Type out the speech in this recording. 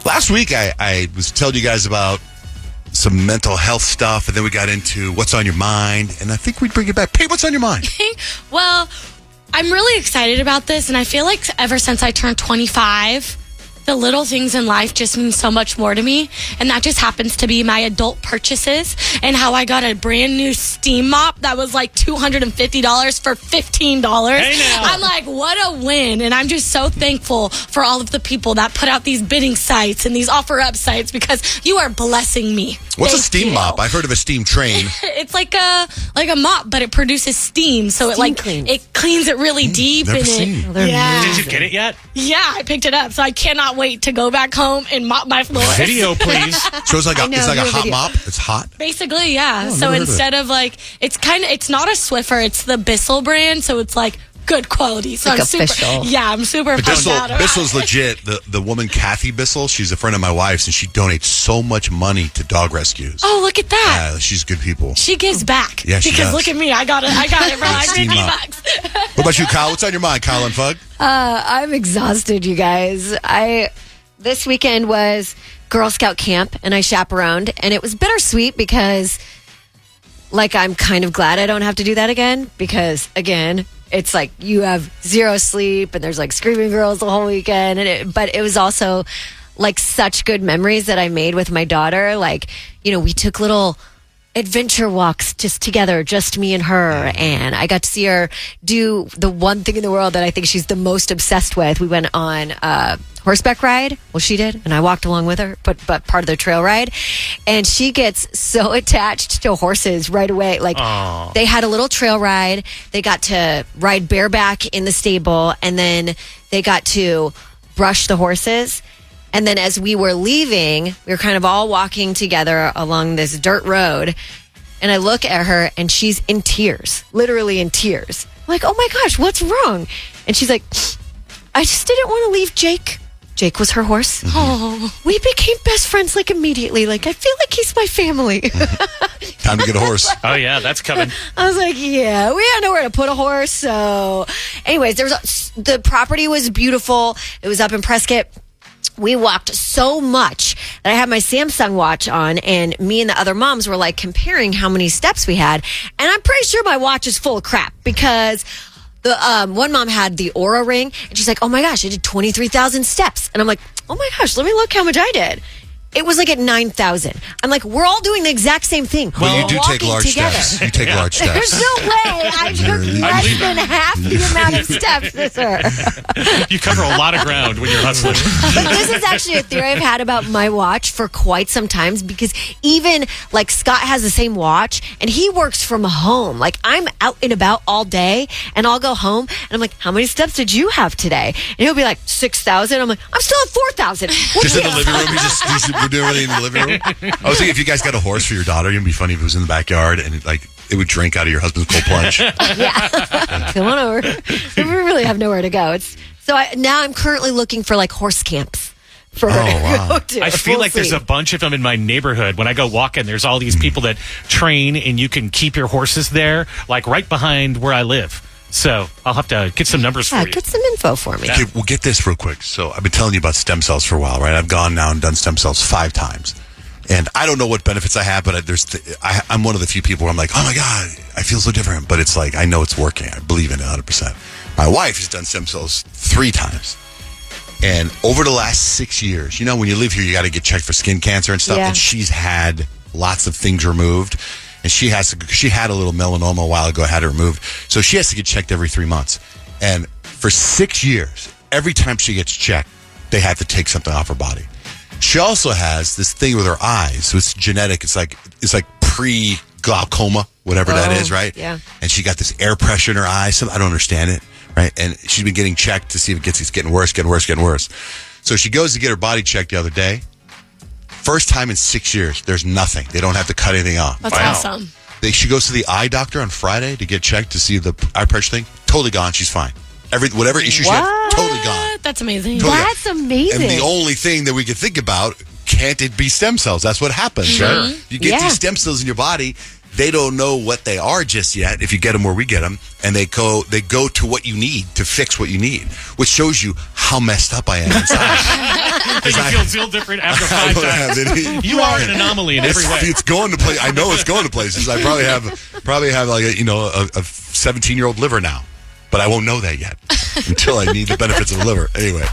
Last week, I was telling you guys about some mental health stuff, and then we got into what's on your mind, and I think we'd bring it back. Hey, what's on your mind? Well, I'm really excited about this, and I feel like ever since I turned 25, the little things in life just mean so much more to me, and that just happens to be my adult purchases and how I got a brand new steam mop that was like $250 for $15. Hey now. I'm like, what a win, and I'm just so thankful for all of the people that put out these bidding sites and these offer-up sites because you are blessing me. What's a Thank steam you. mop? I've heard of a steam train. It's like a mop, but it produces steam, so it cleans it really deep. Never and seen. Yeah. Did you get it yet? Yeah, I picked it up, so I cannot wait to go back home and mop my floors. Video, please. So it's like a know, hot video. mop. It's hot. Basically, yeah. Oh, So never heard of instead of like, it's not a Swiffer, it's the Bissell brand, so it's like good quality. So Like I'm super, official. yeah, I'm super pumped out about Bissell's it. legit. The woman, Kathy Bissell, she's a friend of my wife's, and she donates so much money to dog rescues. Oh, look at that. Yeah, she's good people. She gives back. Yeah, she because does. look at me, I got it for like Steam 50 mop. bucks. What about you, Kyle? What's on your mind, Kyle and Fug? I'm exhausted, you guys. This weekend was Girl Scout camp, and I chaperoned, and it was bittersweet because, like, I'm kind of glad I don't have to do that again because, again, it's like you have zero sleep, and there's like screaming girls the whole weekend, but it was also like such good memories that I made with my daughter. Like, you know, we took little adventure walks just together, just me and her, and I got to see her do the one thing in the world that I think she's the most obsessed with. We went on a horseback ride. Well, she did, and I walked along with her, but part of the trail ride, and she gets so attached to horses right away. Like, they had a little trail ride, they got to ride bareback in the stable, and then they got to brush the horses. And then as we were leaving, we were kind of all walking together along this dirt road. And I look at her and she's in tears, literally in tears. I'm like, oh my gosh, what's wrong? And she's like, I just didn't want to leave Jake. Jake was her horse. Oh, we became best friends like immediately. Like, I feel like he's my family. Time to get a horse. Oh, yeah, that's coming. I was like, yeah, we had nowhere to put a horse. So anyways, the property was beautiful. It was up in Prescott. We walked so much that I had my Samsung watch on, and me and the other moms were like comparing how many steps we had. And I'm pretty sure my watch is full of crap because the one mom had the Aura ring, and she's like, oh my gosh, I did 23,000 steps. And I'm like, oh my gosh, let me look how much I did. It was like at 9,000. I'm like, we're all doing the exact same thing. Well, We're you do take walking large together. steps. You take large steps. There's no way I took less than half the amount of steps as her. You cover a lot of ground when you're hustling. But this is actually a theory I've had about my watch for quite some time because even like Scott has the same watch and he works from home. Like I'm out and about all day and I'll go home and I'm like, how many steps did you have today? And he'll be like 6,000. I'm like, I'm still at 4,000. Just in the living room. We're doing everything in the living room. I was thinking if you guys got a horse for your daughter, it'd be funny if it was in the backyard and it would drink out of your husband's cold plunge. Yeah. Come on over. We really have nowhere to go. Now I'm currently looking for like horse camps. For her to go to. I feel We'll like there's see. a bunch of them in my neighborhood. When I go walking, there's all these people that train, and you can keep your horses there, like right behind where I live. So I'll have to get some numbers for you. Get some info for me. Okay, we'll get this real quick. So I've been telling you about stem cells for a while, right? I've gone now and done stem cells 5 times. And I don't know what benefits I have, but I'm one of the few people where I'm like, oh my God, I feel so different. But it's like, I know it's working. I believe in it 100%. My wife has done stem cells 3 times. And over the last 6 years, you know, when you live here, you got to get checked for skin cancer and stuff. Yeah. And she's had lots of things removed. And she had a little melanoma a while ago, had it removed. So she has to get checked every 3 months. And for 6 years, every time she gets checked, they have to take something off her body. She also has this thing with her eyes. So it's genetic. It's like pre-glaucoma, whatever that is, right? Yeah. And she got this air pressure in her eyes. I don't understand it, right? And she's been getting checked to see if it's getting worse. So she goes to get her body checked the other day. First time in 6 years, there's nothing. They don't have to cut anything off. That's awesome. She goes to the eye doctor on Friday to get checked to see the eye pressure thing. Totally gone. She's fine. Whatever issue she had, totally gone. That's amazing. Totally gone. That's amazing. And the only thing that we could think about, can't it be stem cells? That's what happens, right? You get these stem cells in your body, they don't know what they are just yet. If you get them where we get them, and they go to what you need to fix what you need, which shows you how messed up I am inside. You feel different after I 5 don't times. have any- You are an anomaly in every way. It's going to play. I know it's going to places. I probably have like a 17-year-old liver now, but I won't know that yet until I need the benefits of the liver. Anyway.